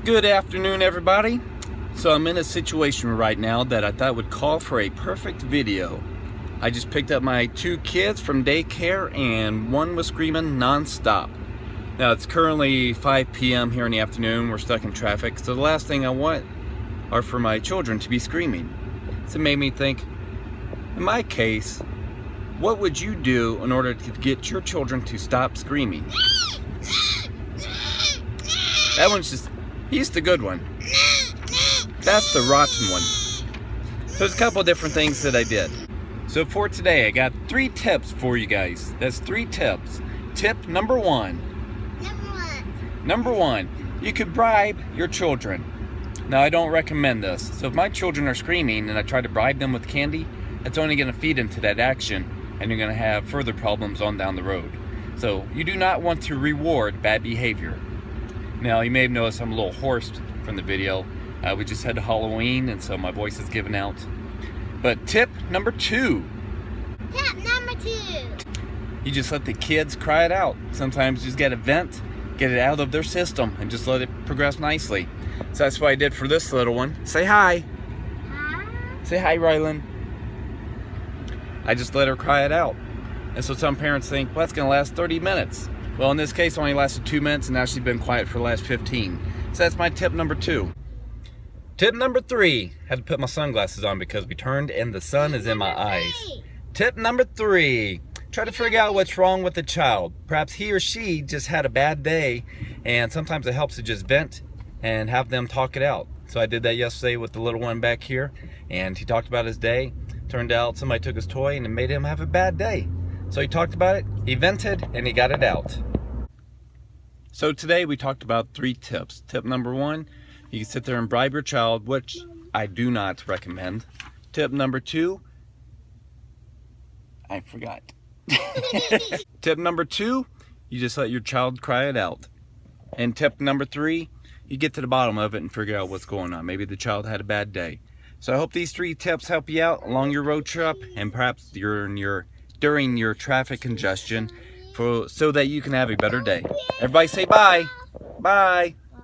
Good afternoon, everybody. So I'm in a situation right now that I thought would call for a perfect video. I just picked up my two kids from daycare and one was screaming non-stop. Now it's currently 5 p.m. here in the afternoon. We're stuck in traffic, so the last thing I want are for my children to be screaming. So it made me think, in my case, what would you do in order to get your children to stop screaming? That one's just, he's the good one. That's the rotten one. There's a couple different things that I did. So for today, I got 3 tips for you guys. That's 3 tips. Tip number one. Number one, you could bribe your children. Now, I don't recommend this. So if my children are screaming and I try to bribe them with candy, it's only going to feed into that action, and you're going to have further problems on down the road. So you do not want to reward bad behavior. Now, you may have noticed I'm a little hoarse from the video. We just had Halloween, and so my voice is giving out. But tip number 2. Tip number 2. You just let the kids cry it out. Sometimes you just gotta vent, get it out of their system, and just let it progress nicely. So that's what I did for this little one. Say hi. Hi. Say hi, Rylan. I just let her cry it out. And so some parents think, well, that's gonna last 30 minutes. Well, in this case, it only lasted 2 minutes, and now she's been quiet for the last 15. So that's my tip number 2. Tip number 3, had to put my sunglasses on because we turned and the sun is in my eyes. Tip number 3, try to figure out what's wrong with the child. Perhaps he or she just had a bad day, and sometimes it helps to just vent and have them talk it out. So I did that yesterday with the little one back here, and he talked about his day. Turned out somebody took his toy and it made him have a bad day. So he talked about it, he vented, and he got it out. So today we talked about 3 tips. Tip number 1, you can sit there and bribe your child, which I do not recommend. Tip number 2, I forgot. Tip number 2, you just let your child cry it out. And tip number 3, you get to the bottom of it and figure out what's going on. Maybe the child had a bad day. So I hope these 3 tips help you out along your road trip, and perhaps during your traffic congestion, so that you can have a better day. Everybody say bye. Bye.